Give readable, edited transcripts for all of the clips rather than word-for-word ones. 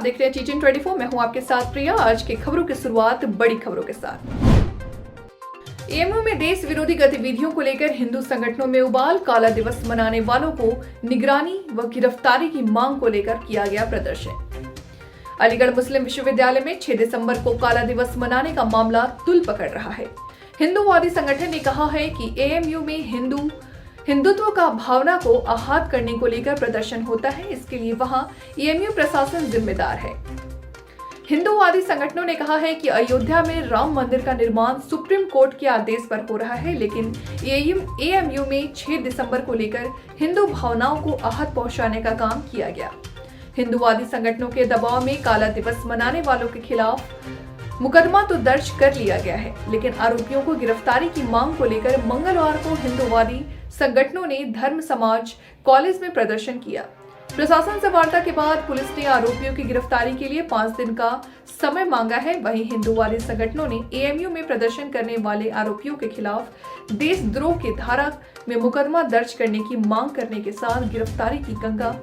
आप देख रहे हैं टीचर 24। मैं हूं आपके साथ प्रिया। आज की खबरों की शुरुआत बड़ी खबरों के साथ। एएमयू में देश विरोधी गतिविधियों को लेकर हिंदू संगठनों में उबाल। काला दिवस मनाने वालों को निगरानी व गिरफ्तारी की मांग को लेकर किया गया प्रदर्शन। अलीगढ़ मुस्लिम विश्वविद्यालय में 6 दिसंबर को काला दिवस मनाने का मामला तूल पकड़ रहा है। हिंदूवादी संगठन ने कहा है कि एएमयू में हिंदुत्व का भावना को आहत करने को लेकर प्रदर्शन होता है, इसके लिए वहां एएमयू प्रशासन जिम्मेदार है। हिंदूवादी संगठनों ने कहा है कि अयोध्या में राम मंदिर का निर्माण सुप्रीम कोर्ट के आदेश पर हो रहा है, लेकिन एएमयू में 6 दिसंबर को लेकर हिंदू भावनाओं को आहत पहुंचाने का काम किया गया। हिंदूवादी संगठनों के दबाव में काला दिवस मनाने वालों के खिलाफ मुकदमा तो दर्ज कर लिया गया है, लेकिन आरोपियों को गिरफ्तारी की मांग को लेकर मंगलवार को हिंदूवादी संगठनों ने धर्म समाज कॉलेज में प्रदर्शन किया। प्रशासन से वार्ता के बाद पुलिस ने आरोपियों की गिरफ्तारी के लिए 5 दिन का समय मांगा है। वहीं हिंदूवादी संगठनों ने एएमयू में प्रदर्शन करने वाले आरोपियों के खिलाफ देशद्रोह की धारा में मुकदमा दर्ज करने की मांग करने के साथ गिरफ्तारी की गंगा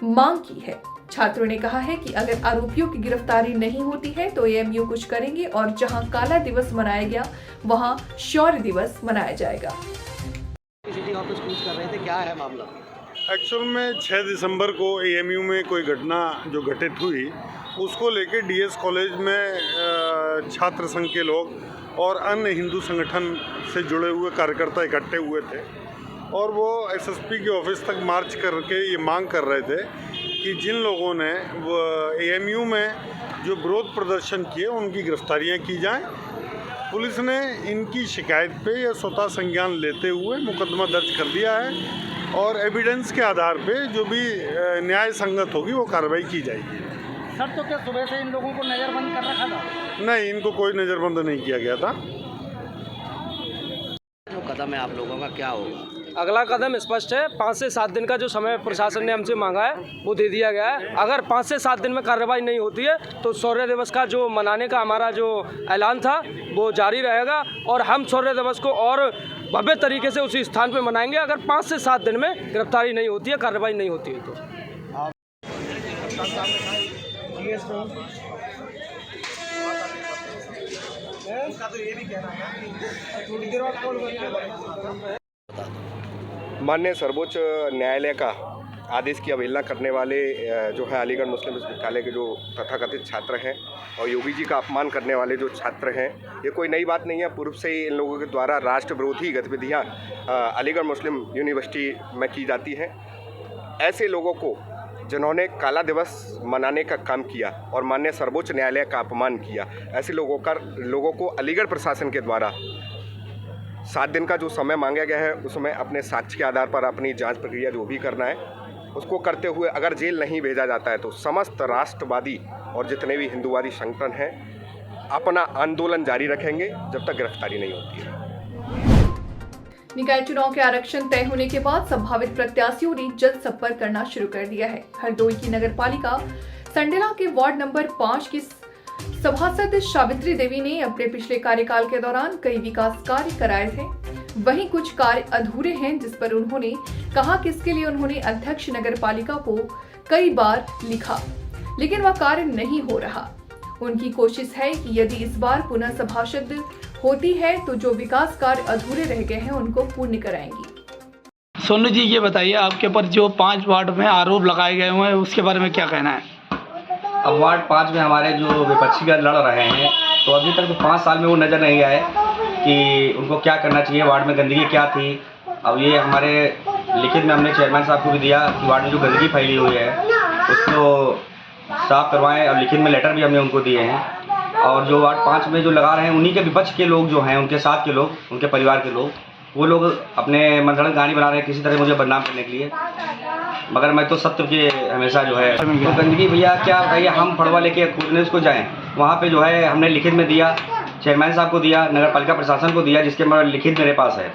मांग की है। छात्रों ने कहा है कि अगर आरोपियों की गिरफ्तारी नहीं होती है तो एएमयू कुछ करेंगे और जहां काला दिवस मनाया गया वहां शौर्य दिवस मनाया जाएगा। सिटी ऑफिस पूछ कर रहे थे, क्या है मामला? एक्चुअल में 6 दिसंबर को एएमयू में कोई घटना जो घटित हुई उसको लेके डीएस कॉलेज में छात्र संघ के लोग और अन्य हिंदू संगठन से जुड़े हुए कार्यकर्ता इकट्ठे हुए थे और वो एसएसपी के ऑफिस तक मार्च करके ये मांग कर रहे थे कि जिन लोगों ने वो एएमयू में जो विरोध प्रदर्शन किए उनकी गिरफ्तारियां की जाएं। पुलिस ने इनकी शिकायत पे या स्वतः संज्ञान लेते हुए मुकदमा दर्ज कर दिया है और एविडेंस के आधार पे जो भी न्याय संगत होगी वो कार्रवाई की जाएगी। सर, तो क्या सुबह से इन लोगों को नज़रबंद कर रखा था? नहीं, इनको कोई नज़रबंद नहीं किया गया था। जो कदम है आप लोगों का क्या होगा? अगला कदम स्पष्ट है। 5 से 7 दिन का जो समय प्रशासन ने हमसे मांगा है वो दे दिया गया है। अगर 5 से 7 दिन में कार्रवाई नहीं होती है तो शौर्य दिवस का जो मनाने का हमारा जो ऐलान था वो जारी रहेगा और हम शौर्य दिवस को और भव्य तरीके से उसी स्थान पर मनाएंगे अगर 5 से 7 दिन में गिरफ्तारी नहीं होती है, कार्रवाई नहीं होती है तो। माननीय सर्वोच्च न्यायालय का आदेश की अवहेलना करने वाले जो है अलीगढ़ मुस्लिम विश्वविद्यालय के जो तथाकथित छात्र हैं और योगी जी का अपमान करने वाले जो छात्र हैं, ये कोई नई बात नहीं है। पूर्व से ही इन लोगों के द्वारा राष्ट्र विरोधी गतिविधियाँ अलीगढ़ मुस्लिम यूनिवर्सिटी में की जाती हैं। ऐसे लोगों को जिन्होंने काला दिवस मनाने का काम किया और माननीय सर्वोच्च न्यायालय का अपमान किया, ऐसे लोगों को अलीगढ़ प्रशासन के द्वारा 7 दिन का जो समय मांगा गया है उसमें अपने साक्ष्य के आधार पर अपनी जांच प्रक्रिया जो भी करना है उसको करते हुए अगर जेल नहीं भेजा जाता है तो समस्त राष्ट्रवादी और जितने भी हिंदूवादी संगठन हैं अपना आंदोलन जारी रखेंगे जब तक गिरफ्तारी नहीं होती है। निकाय चुनाव के आरक्षण तय होने के बाद संभावित प्रत्याशियों ने जल्द संपर्क करना शुरू कर दिया है। हरदोई की नगरपालिका संडेला के वार्ड नंबर 5 की सभासद सावित्री देवी ने अपने पिछले कार्यकाल के दौरान कई विकास कार्य कराए थे। वहीं कुछ कार्य अधूरे हैं जिस पर उन्होंने कहा कि इसके लिए उन्होंने अध्यक्ष नगरपालिका को कई बार लिखा, लेकिन वह कार्य नहीं हो रहा। उनकी कोशिश है कि यदि इस बार पुनः सभासद होती है तो जो विकास कार्य अधूरे रह गए हैं उनको पूर्ण कराएंगी। सोनू जी, ये बताइए आपके ऊपर जो 5 वार्ड में आरोप लगाए गए हुए हैं उसके बारे में क्या कहना है? अब वार्ड 5 में हमारे जो विपक्षी लड़ रहे हैं तो अभी तक तो 5 साल में वो नज़र नहीं आए कि उनको क्या करना चाहिए, वार्ड में गंदगी क्या थी। अब ये हमारे लिखित में हमने चेयरमैन साहब को भी दिया कि वार्ड में जो गंदगी फैली हुई है उसको साफ करवाएं, और लिखित में लेटर भी हमने उनको दिए हैं। और जो वार्ड 5 में जो लगा रहे हैं, उन्हीं के विपक्ष के लोग जो हैं, उनके साथ के लोग, उनके परिवार के लोग, वो लोग अपने मनगढ़ंत कहानी बना रहे हैं किसी तरह मुझे बदनाम करने के लिए। मगर मैं तो सत्य के हमेशा जो है, तो गंदगी भैया क्या बताइए, हम फड़वा लेके खोदने उसको जाएँ, वहाँ पे जो है हमने लिखित में दिया, चेयरमैन साहब को दिया, नगर पालिका प्रशासन को दिया, जिसके लिखित मेरे पास है।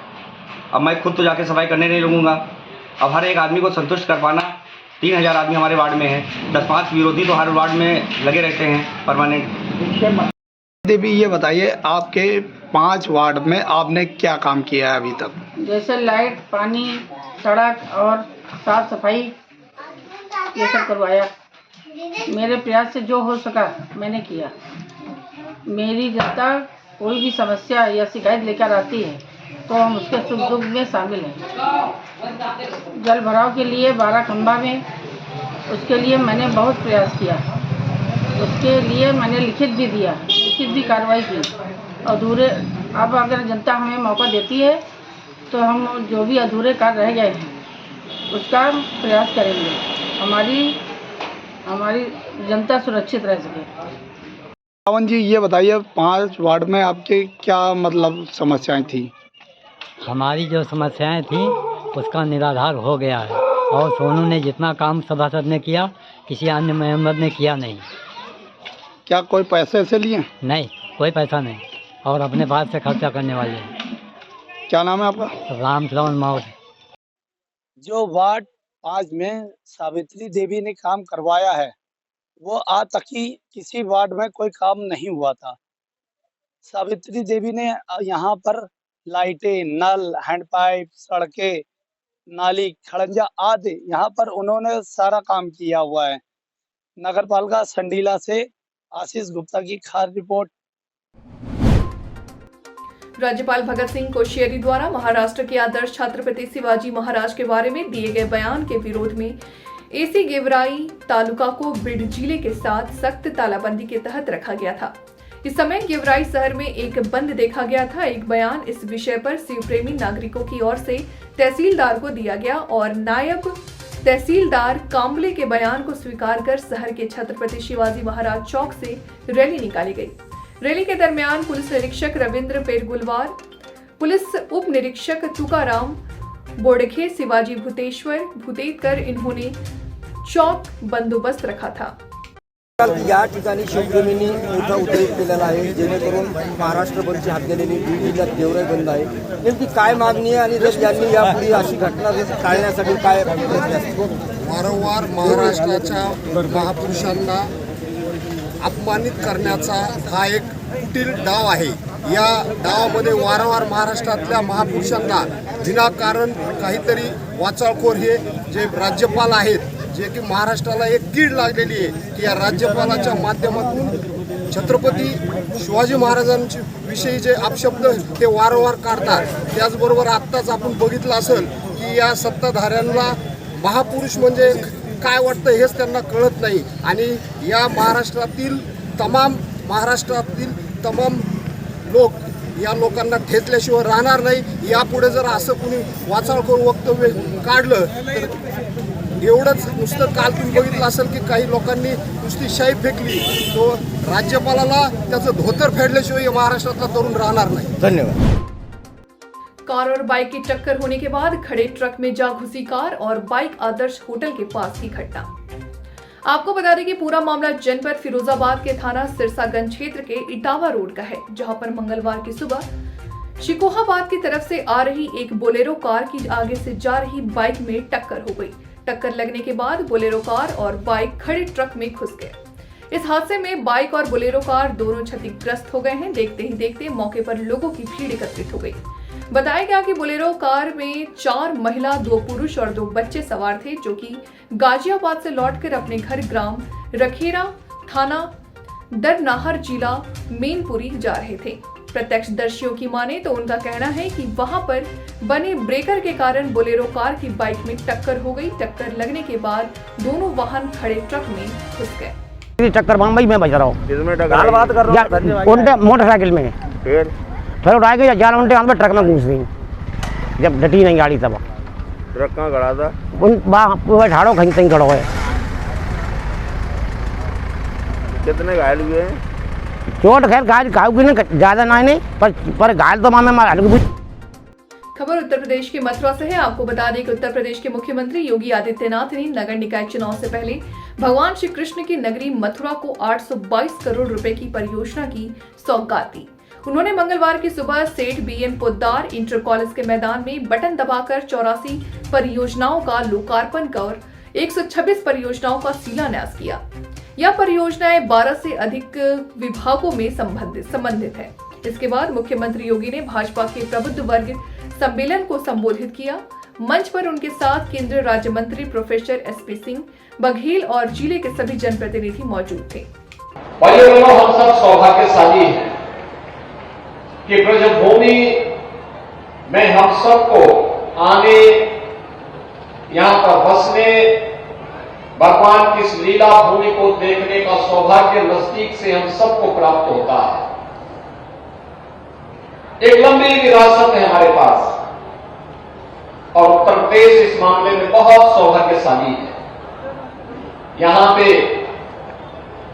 अब मैं खुद तो जाके सफाई करने नहीं लगूंगा। अब हर एक आदमी को संतुष्ट कर पाना, 3000 आदमी हमारे वार्ड में है, 10-5 विरोधी तो हर वार्ड में लगे रहते हैं परमानेंट। देवी ये बताइए, आपके 5 वार्ड में आपने क्या काम किया है अभी तक? जैसे लाइट, पानी, सड़क और साफ सफाई ये सब करवाया। मेरे प्रयास से जो हो सका मैंने किया। मेरी जनता कोई भी समस्या या शिकायत लेकर आती है तो हम उसके सुख दुख में शामिल हैं। जल भराव के लिए 12 खंबा में, उसके लिए मैंने बहुत प्रयास किया। उसके लिए मैंने लिखित भी दिया, लिखित भी कार्रवाई की। अधूरे, अब अगर जनता हमें मौका देती है तो हम जो भी अधूरे कार्य रह गए हैं उसका प्रयास करेंगे, हमारी जनता सुरक्षित रह सके। पवन जी ये बताइए, 5 वार्ड में आपके क्या मतलब समस्याएं थी? हमारी जो समस्याएं थी उसका निराधार हो गया है, और सोनू ने जितना काम सभासद ने किया किसी अन्य मेंबर ने किया नहीं। क्या कोई पैसे से लिए? नहीं, कोई पैसा नहीं, और अपने पास से खर्चा करने वाले हैं। क्या नाम है आपका? राम श्रवण माउत। जो वार्ड 5 में सावित्री देवी ने काम करवाया है, वो आज तक ही किसी वार्ड में कोई काम नहीं हुआ था। सावित्री देवी ने यहाँ पर लाइटें, नल, हैंडपाइप, सड़कें, नाली, खड़ंजा आदि यहाँ पर उन्होंने सारा काम किया हुआ है। नगर पालिका संडीला से आशीष गुप्ता की खास रिपोर्ट। राज्यपाल भगत सिंह कोश्यारी द्वारा महाराष्ट्र के आदर्श छत्रपति शिवाजी महाराज के बारे में दिए गए बयान के विरोध में एसी गेवराई तालुका को बीड जिले के साथ सख्त तालाबंदी के तहत रखा गया था। इस समय गेवराई शहर में एक बंद देखा गया था। एक बयान इस विषय पर शिव प्रेमी नागरिकों की ओर से तहसीलदार को दिया गया और नायब तहसीलदार कांबले के बयान को स्वीकार कर शहर के छत्रपति शिवाजी महाराज चौक से रैली निकाली गई। रैली के दरमियान पुलिस निरीक्षक रविंद्र पेरगुलवार, पुलिस उप निरीक्षक तुकाराम बोडखे, शिवाजी भूतेश्वर भूतेकर इन्होंने चौक बंदोबस्त रखा था। या ठिकाणी शिवप्रेमींनी मोठा उद्रेक केलेला आहे, जेणेकरून महाराष्ट्रभरची हात गेलेली बीड जिल्ह्यात गेवराई बंद आहे। नेमकी काय मागणी आहे आणि जर यांनी यापुढे अशी घटना टाळण्यासाठी काय प्रयत्न असतील? वारंवार महाराष्ट्राच्या महापुरुषांना अपमानित करण्याचा हा एक कुटील डाव आहे। या डावामध्ये वारंवार महाराष्ट्रातल्या महापुरुषांना विनाकारण काहीतरी वाचाळखोर हे जे राज्यपाल आहेत, जे की महाराष्ट्राला एक कीड लागलेली आहे की या राज्यपालाच्या माध्यमातून छत्रपती शिवाजी महाराजांची विषयी जे अपशब्द ते वारंवार काढतात। त्याचबरोबर आत्ताच आपण बघितलं असेल की या सत्ताधाऱ्यांना महापुरुष म्हणजे काय वाटतं हेच त्यांना कळत नाही आणि या महाराष्ट्रातील तमाम लोक या लोकांना ठेचल्याशिवाय राहणार नाही। यापुढे जर असं कुणी वाचाळखोर वक्तव्य काढलं तर एवढंच नुसतं काल तुम्ही बघितलं असेल की काही लोकांनी नुसती शाई फेकली, तो राज्यपालाला त्याचं धोतर फेडल्याशिवाय महाराष्ट्रातला तरुण राहणार नाही। धन्यवाद। कार और बाइक की टक्कर होने के बाद खड़े ट्रक में जा घुसी कार और बाइक आदर्श होटल के पास की घटना। आपको बता दें कि पूरा मामला जनपद फिरोजाबाद के थाना सिरसागंज क्षेत्र के इटावा रोड का है, जहां पर मंगलवार की सुबह शिकोहाबाद की तरफ से आ रही एक बोलेरो कार की आगे से जा रही बाइक में टक्कर हो गई। टक्कर लगने के बाद बोलेरो कार और बाइक खड़े ट्रक में घुस गए। इस हादसे में बाइक और बोलेरो कार दोनों क्षतिग्रस्त हो गए हैं। देखते ही देखते मौके पर लोगों की भीड़ एकत्रित हो गई। बताया गया कि बोलेरो कार में 4 महिला, 2 पुरुष और 2 बच्चे सवार थे, जो कि गाजियाबाद से लौटकर अपने घर ग्राम रखेरा, थाना दरनाहर, जिला मैनपुरी जा रहे थे। प्रत्यक्षदर्शियों की माने तो उनका कहना है कि वहां पर बने ब्रेकर के कारण बोलेरो कार की बाइक में टक्कर हो गई। टक्कर लगने के बाद दोनों वाहन खड़े ट्रक में घुस गए। टक्कर बम्बई में बज रहा हूँ, बात कर रहा हूँ मोटरसाइकिल में फिर उठा के 11 घंटे हम ट्रक में घुस गई। जब डटी नहीं गाड़ी तब ट्रक कहाँ खड़ा था? उन झाड़ों कहीं कहीं खड़ो है। कितने घायल हुए हैं? चोट खैर घायल की नहीं, ज़्यादा नहीं, पर घायल तो मामे मार। खबर उत्तर प्रदेश के मथुरा से है। आपको बता दें कि उत्तर प्रदेश के मुख्यमंत्री योगी आदित्यनाथ ने नगर निकाय चुनाव से पहले भगवान श्री कृष्ण की नगरी मथुरा को 822 करोड़ रुपए की परियोजना की सौगात दी। उन्होंने मंगलवार की सुबह सेठ BN पोद्दार इंटर कॉलेज के मैदान में बटन दबाकर 84 परियोजनाओं का लोकार्पण कर 126 परियोजनाओं का शिलान्यास किया। यह परियोजनाएं 12 से अधिक विभागों में संबंधित है। इसके बाद मुख्यमंत्री योगी ने भाजपा के प्रबुद्ध वर्ग सम्मेलन को संबोधित किया। मंच पर उनके साथ केंद्रीय राज्य मंत्री प्रोफेसर SP सिंह बघेल और जिले के सभी जनप्रतिनिधि मौजूद थे। हम सब सौभाग्यशाली हैं कि ब्रजभूमि में हम सबको आने, यहाँ पर बसने, भगवान की इस लीला भूमि को देखने का सौभाग्य नजदीक से हम सबको प्राप्त होता है। एक लंबी विरासत है हमारे पास और उत्तर प्रदेश इस मामले में बहुत सौभाग्यशाली है। यहां पे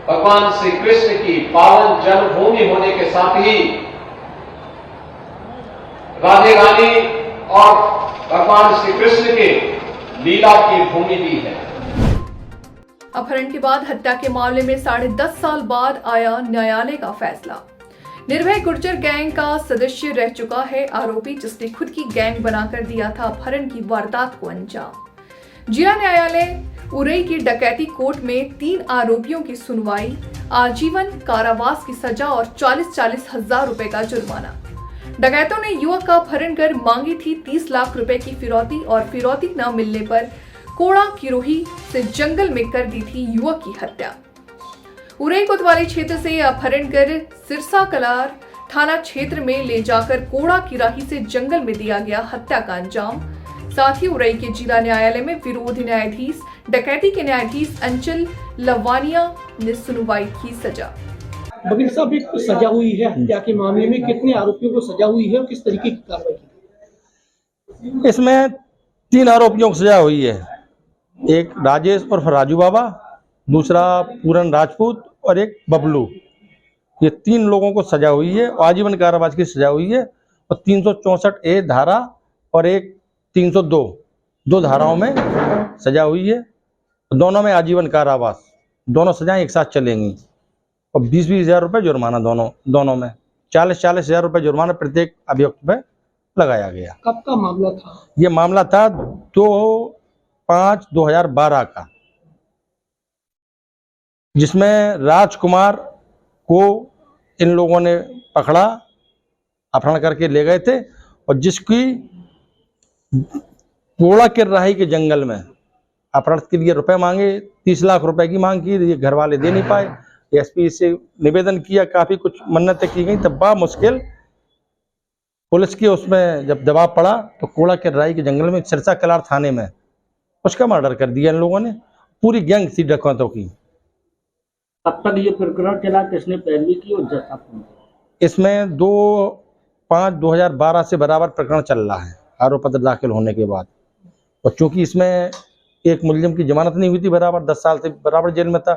भगवान श्री कृष्ण की पावन जन्मभूमि होने के साथ ही राधे रानी और भगवान श्री कृष्ण के लीला की भूमि भी है। अपहरण के बाद हत्या के मामले में 10.5 साल बाद आया न्यायालय का फैसला। निर्भय गुर्जर गैंग का सदस्य रह चुका है आरोपी, जिसने खुद की गैंग बनाकर दिया था अपहरण की वारदात को अंजाम। जिला न्यायालय उरई की डकैती कोर्ट में 3 आरोपियों की सुनवाई, आजीवन कारावास की सजा और 40-40 हजार रुपए का जुर्माना। डकैतों ने युवक का अपहरण कर मांगी थी 30 लाख रुपए की फिरौती और फिरौती न मिलने पर कोड़ा किरोही से जंगल में कर दी थी युवक की हत्या। उरई कोतवाली क्षेत्र से अपहरण कर सिरसा कलार थाना क्षेत्र में ले जाकर कोड़ा किराही से जंगल में दिया गया हत्या का अंजाम। साथ ही उरई के जिला न्यायालय में विरोध न्यायाधीश डकैती के न्यायाधीश अंचल लवानिया ने सुनवाई की सजा। बघेल साहब, एक सजा हुई है हत्या के मामले में, कितने आरोपियों को सजा हुई है और किस तरीके की कार्रवाई की? इसमें 3 आरोपियों को सजा हुई है। एक राजेश और राजू बाबा, दूसरा पूरन राजपूत और एक बबलू। ये 3 लोगों को सजा हुई है और आजीवन कारावास की सजा हुई है और 364A धारा और एक 302 2 धाराओं में सजा हुई है। दोनों में आजीवन कारावास, दोनों सजाएं एक साथ चलेंगी और 20-20 हजार रुपये जुर्माना दोनों में 40-40 हजार रुपये जुर्माना प्रत्येक अभियुक्त पे लगाया गया। कब का मामला था? ये मामला था 2/5/2012 का, जिसमें राजकुमार को इन लोगों ने पकड़ा, अपहरण करके ले गए थे और जिसकी कोड़ा किराही के जंगल में अपहरण के लिए रुपए मांगे, 30 लाख रुपए की मांग की। ये घर वाले दे नहीं पाए। SP से निवेदन किया, काफी कुछ मन्नतें की गई, तब मुश्किल पुलिस के उसमें जब दबाव पड़ा तो कोड़ा किराही के जंगल में सिरसा कलार थाने में उसका मर्डर कर दिया इन लोगों ने। पूरी गैंग थी डकैतों की। अब तक ये प्रकरण चला, किसने पैरवी की और जता? इसमें 2/5/2012 से बराबर प्रकरण चल रहा है आरोप पत्र दाखिल होने के बाद। और चूंकि इसमें एक मुलजिम की जमानत नहीं हुई थी, बराबर 10 साल से बराबर जेल में था,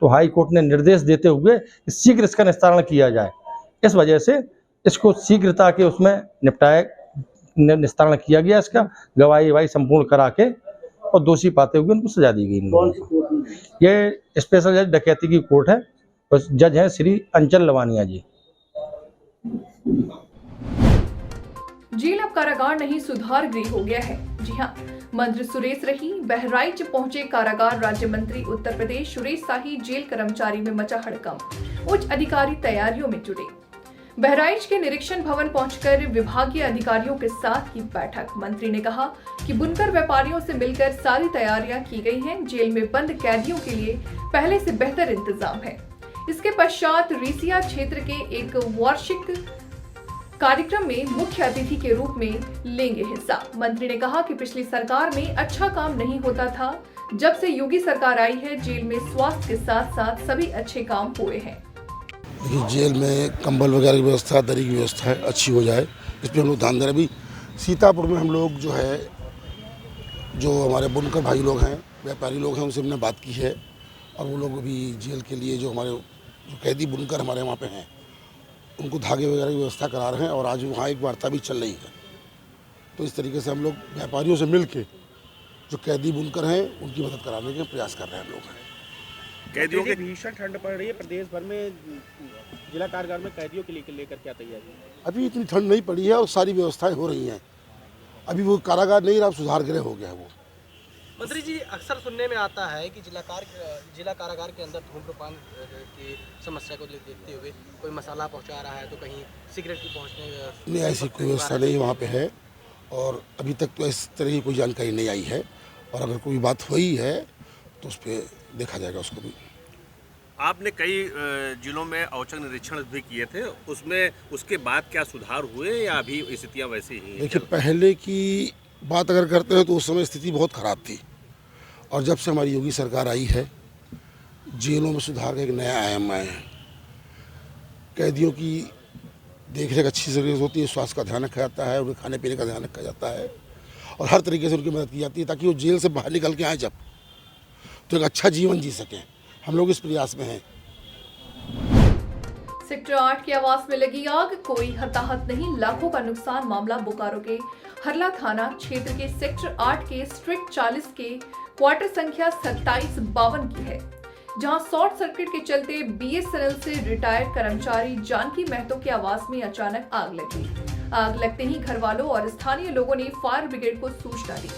तो हाई कोर्ट ने निर्देश देते हुए शीघ्र इसका निस्तारण किया जाए। इस वजह से इसको शीघ्रता के उसमें निस्तारण किया गया। इसका गवाही संपूर्ण करा के और दोषी पाते हुए उनको सजा दी गई। ये स्पेशल जज डकैती की कोर्ट है और जज हैं श्री अंचल लवानिया जी। जेल अब कारागार नहीं सुधार गृह हो गया है। जी हाँ, मंत्री सुरेश रही बहराइच पहुंचे कारागार राज्य मंत्री उत्तर प्रदेश सुरेश शाही जेल कर्मचारी में मचा हड़कंप। उच्च अधिकारी तैयारियों में जुटे। बहराइच के निरीक्षण भवन पहुंचकर विभागीय अधिकारियों के साथ की बैठक। मंत्री ने कहा कि बुनकर व्यापारियों से मिलकर सारी तैयारियां की गई हैं। जेल में बंद कैदियों के लिए पहले से बेहतर इंतजाम है। इसके पश्चात रीसिया क्षेत्र के एक वार्षिक कार्यक्रम में मुख्य अतिथि के रूप में लेंगे हिस्सा। मंत्री ने कहा कि पिछली सरकार में अच्छा काम नहीं होता था, जब से योगी सरकार आई है जेल में स्वास्थ्य के साथ साथ सभी अच्छे काम हुए हैं। जेल में कंबल वगैरह की व्यवस्था, दरी की व्यवस्था है अच्छी हो जाए, इस पर हम लोग ध्यान दे रहे हैं। अभी सीतापुर में हम लोग जो हमारे बुनकर भाई लोग हैं, व्यापारी लोग हैं, उनसे हमने बात की है और वो लोग अभी जेल के लिए जो हमारे जो कैदी बुनकर हमारे वहाँ पे हैं उनको धागे वगैरह की व्यवस्था करा रहे हैं और आज वहाँ एक वार्ता भी चल रही है। तो इस तरीके से हम लोग व्यापारियों से मिल के जो कैदी बुनकर हैं उनकी मदद कराने के प्रयास कर रहे हैं हम लोग। कैदियों के भीषण ठंड पड़ रही है प्रदेश भर में, जिला कारागार में कैदियों के लिए लेकर क्या तैयारी है? अभी इतनी ठंड नहीं पड़ी है और सारी व्यवस्थाएं हो रही हैं। अभी वो कारागार नहीं रहा, सुधार गृह हो गया है वो। मंत्री जी, अक्सर सुनने में आता है कि जिला कारागार के अंदर धूम्रपान की समस्या को देखते हुए कोई मसाला पहुंचा रहा है तो कहीं सिगरेट की पहुंचने नहीं, ऐसी कोई व्यवस्था नहीं वहाँ पे है और अभी तक तो इस तरह की कोई जानकारी नहीं आई है और अगर कोई बात हुई है तो उस पर देखा जाएगा उसको भी। आपने कई जिलों में औचक निरीक्षण भी किए थे, उसमें उसके बाद क्या सुधार हुए या अभी स्थितियाँ वैसी ही? देखिए, पहले की बात अगर करते हैं तो उस समय स्थिति बहुत ख़राब थी और जब से हमारी योगी सरकार आई है जेलों में सुधार का एक नया आयाम आया है। कैदियों की देखरेख अच्छी तरीके से होती है, स्वास्थ्य का ध्यान रखा जाता है, उनके खाने पीने का ध्यान रखा जाता है और हर तरीके से उनकी मदद की जाती है ताकि वो जेल से बाहर निकल के आए जब तो एक अच्छा जीवन जी सकें। हम लोग इस प्रयास में हैं। सेक्टर 8 के आवास में लगी आग, कोई हताहत नहीं, लाखों का नुकसान। मामला बोकारो के हरला थाना क्षेत्र के सेक्टर 8 के स्ट्रीट 40 के क्वार्टर संख्या 2752 की है, जहां शॉर्ट सर्किट के चलते BSNL से रिटायर्ड कर्मचारी जानकी महतो के आवास में अचानक आग लगी। आग लगते ही घर वालों और स्थानीय लोगों ने फायर ब्रिगेड को सूचना दी,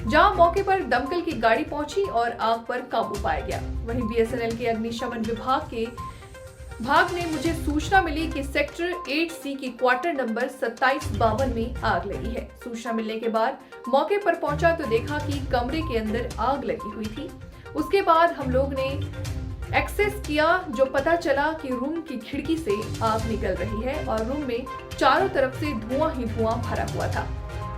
जहां मौके पर दमकल की गाड़ी पहुंची और आग पर काबू पाया गया। वहीं BSNL के अग्निशमन विभाग ने मुझे सूचना मिली कि सेक्टर 8C की क्वार्टर नंबर 2752 में आग लगी है। सूचना मिलने के बाद मौके पर पहुंचा तो देखा कि कमरे के अंदर आग लगी हुई थी। उसके बाद हम लोग ने एक्सेस किया, जो पता चला कि रूम की खिड़की से आग निकल रही है और रूम में चारों तरफ से धुआं ही धुआं भरा हुआ था।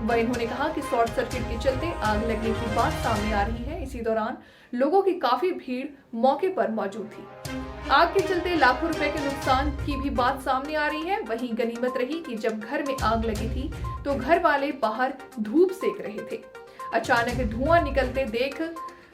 वह इन्होंने कहा कि शॉर्ट सर्किट के चलते आग लगने की बात सामने आ रही है। इसी दौरान लोगों की काफी भीड़ मौके पर मौजूद थी। आग के चलते लाखों रुपए के नुकसान की भी बात सामने आ रही है। वहीं गनीमत रही कि जब घर में आग लगी थी तो घर वाले बाहर धूप सेक रहे थे। अचानक धुआं निकलते देख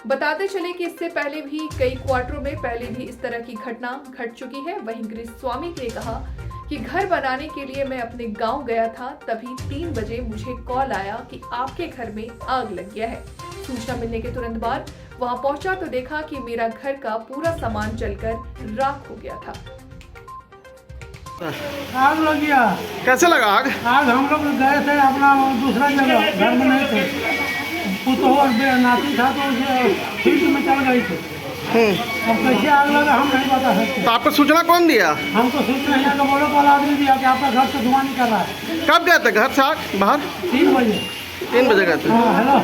बताते चले कि इससे पहले भी कई क्वार्टरों में पहले भी इस तरह की घटना घट चुकी है। वहीं गृह स्वामी ने कहा कि घर बनाने के लिए मैं अपने गांव गया था, तभी 3 बजे मुझे कॉल आया कि आपके घर में आग लग गया है। सूचना मिलने के तुरंत बाद वहां पहुंचा तो देखा कि मेरा घर का पूरा सामान जलकर राख हो गया था। आग लग गया। कैसे लगा आग? आग हम लोग गए थे अपना दूसरा जगह, घर में नहीं थे। पुतो और नाती था तो फील्ड में चल गई थी। अब कैसे आग लगा हम नहीं बता सकते। तो आपको सूचना कौन दिया? हमको सूचना यहाँ का बोलो वाला आदमी दिया कि आपका घर से धुआं निकल रहा है। कब गए थे घर से आग बाहर? 3 बजे। 3 बजे गए थे? हाँ, हेलो।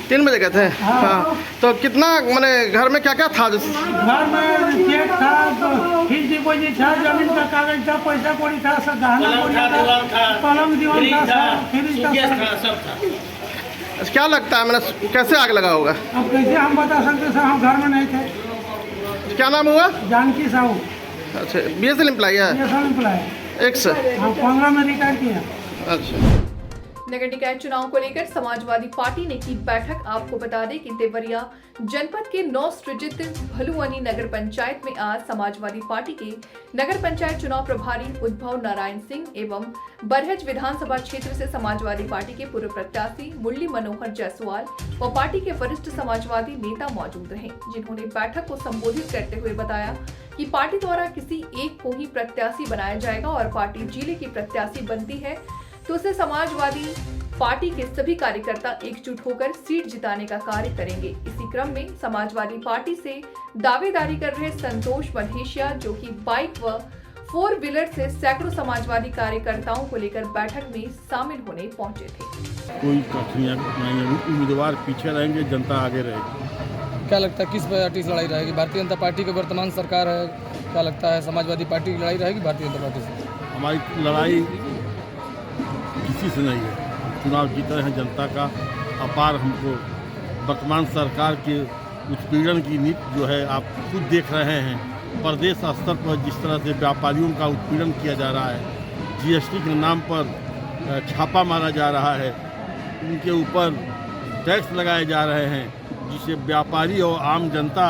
3 बजे गए थे? हाँ। तो कितना मैंने घर में क्या क्या था? घर में चेक था, तो फिक्स डिपॉजिट था, जमीन का कागज था, पैसा कौड़ी था, सब गहना कौड़ी था, पलंग दीवान था, फ्रिज था, सब था। क्या लगता है मैंने कैसे आग लगा होगा? अब कैसे हम बता सकते सर, हम घर में नहीं थे। क्या नाम हुआ? जानकी साहू। अच्छा, BSNL एम्प्लॉय है? BSNL employ. एक से? हाँ, 15 में रिटायर किया। अच्छा। नगर निकाय चुनाव को लेकर समाजवादी पार्टी ने की बैठक। आपको बता दें कि देवरिया जनपद के 9 सृजित भलुअनी नगर पंचायत में आज समाजवादी पार्टी के नगर पंचायत चुनाव प्रभारी उद्भव नारायण सिंह एवं बरहज विधानसभा क्षेत्र से समाजवादी पार्टी के पूर्व प्रत्याशी मुरली मनोहर जायसवाल व पार्टी के वरिष्ठ समाजवादी नेता मौजूद रहे, जिन्होंने बैठक को संबोधित करते हुए बताया कि पार्टी द्वारा किसी एक को ही प्रत्याशी बनाया जाएगा और पार्टी जिले की प्रत्याशी बनती है तो उसे समाजवादी पार्टी के सभी कार्यकर्ता एकजुट होकर सीट जिताने का कार्य करेंगे। इसी क्रम में समाजवादी पार्टी से दावेदारी कर रहे संतोष महेशिया, जो कि बाइक व 4 व्हीलर से सैकड़ों समाजवादी कार्यकर्ताओं को लेकर बैठक में शामिल होने पहुंचे थे। कोई कठिनाइयां नहीं, उम्मीदवार पीछे रहेंगे, जनता आगे रहेगी। क्या लगता है किस पार्टी से लड़ाई रहेगी? भारतीय जनता पार्टी की वर्तमान सरकार है, क्या लगता है समाजवादी पार्टी की लड़ाई रहेगी भारतीय जनता पार्टी से? हमारी लड़ाई किसी से नहीं है। चुनाव जीत रहे हैं, जनता का अपार हमको वर्तमान सरकार के उत्पीड़न की नीति जो है आप खुद देख रहे हैं। प्रदेश स्तर पर जिस तरह से व्यापारियों का उत्पीड़न किया जा रहा है, GST के नाम पर छापा मारा जा रहा है, उनके ऊपर टैक्स लगाए जा रहे हैं, जिसे व्यापारी और आम जनता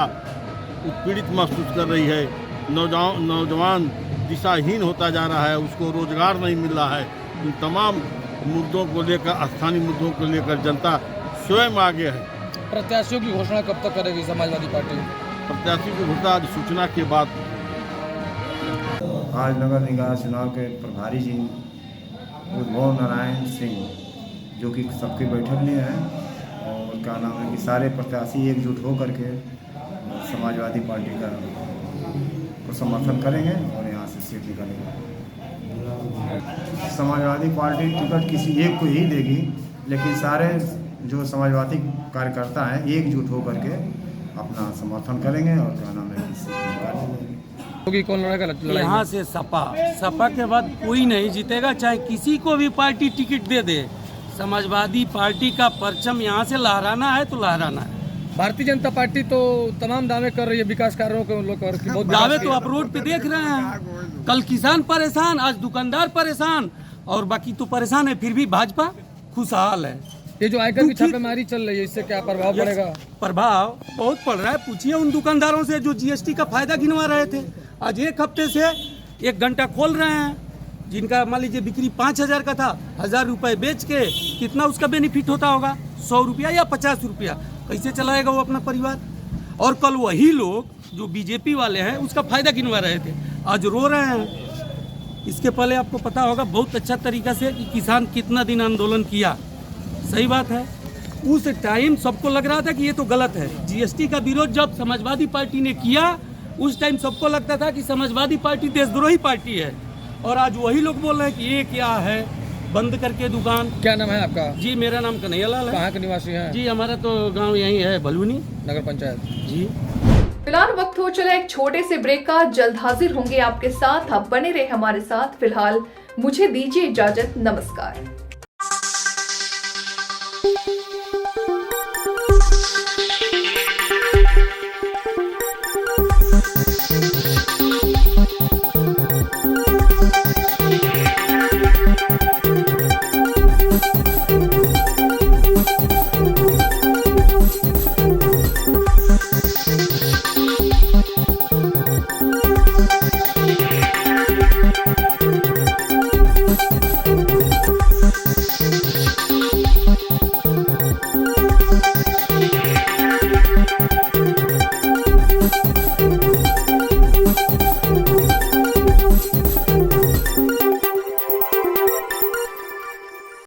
उत्पीड़ित महसूस कर रही है। नौजवान दिशाहीन होता जा रहा है, उसको रोजगार नहीं मिल रहा है। इन तमाम मुद्दों को लेकर, स्थानीय मुद्दों को लेकर जनता स्वयं आगे है। प्रत्याशियों की घोषणा कब तक करेगी समाजवादी पार्टी? प्रत्याशी की घोषणा सूचना के बाद। आज नगर निकाय चुनाव के प्रभारी जी उद्भव नारायण सिंह, जो कि सबकी बैठक में है, और क्या नाम है कि सारे प्रत्याशी एकजुट होकर के समाजवादी पार्टी का समर्थन करेंगे और यहाँ से सीट निकालेंगे। समाजवादी पार्टी टिकट किसी एक को ही देगी, लेकिन सारे जो समाजवादी कार्यकर्ता हैं एकजुट होकर के अपना समर्थन करेंगे और क्या नाम है कि सीट निकालेंगे। कौन लड़ेगा? यहाँ से सपा के बाद कोई नहीं जीतेगा, चाहे किसी को भी पार्टी टिकट दे दे। समाजवादी पार्टी का परचम यहाँ से लहराना है तो लहराना है। भारतीय जनता पार्टी तो तमाम दावे कर रही है विकास कार्यों को लेकर, बहुत दावे तो आप रोड पे देख रहे हैं। कल किसान परेशान, आज दुकानदार परेशान, और बाकी तो परेशान है, फिर भी भाजपा खुशहाल है। ये जो आयकर की छापेमारी चल रही है, इससे क्या प्रभाव पड़ेगा? प्रभाव बहुत पड़ रहा है। पूछिए उन दुकानदारों से जो जीएसटी का फायदा गिनवा रहे थे, आज एक हफ्ते से 1 घंटा खोल रहे हैं। जिनका मान लीजिए बिक्री 5,000 का था, 1,000 रुपये बेच के कितना उसका बेनिफिट होता होगा? 100 रुपया या 50 रुपया? कैसे चलाएगा वो अपना परिवार? और कल वही लोग जो बीजेपी वाले हैं उसका फायदा गिनवा रहे थे, आज रो रहे हैं। इसके पहले आपको पता होगा बहुत अच्छा तरीका से कि किसान कितना दिन आंदोलन किया। सही बात है, उस टाइम सबको लग रहा था कि ये तो गलत है। जीएसटी का विरोध जब समाजवादी पार्टी ने किया, उस टाइम सबको लगता था कि समाजवादी पार्टी देशद्रोही पार्टी है, और आज वही लोग बोल रहे हैं कि ये क्या है, बंद करके दुकान। क्या नाम है आपका? जी मेरा नाम कन्हैयालाल है। कहाँ के निवासी हैं? जी हमारा तो गांव यही है, भलुनी नगर पंचायत। जी फिलहाल वक्त हो चला एक छोटे से ब्रेक का, जल्द हाजिर होंगे आपके साथ। आप बने रहे हमारे साथ। फिलहाल मुझे दीजिए इजाजत, नमस्कार।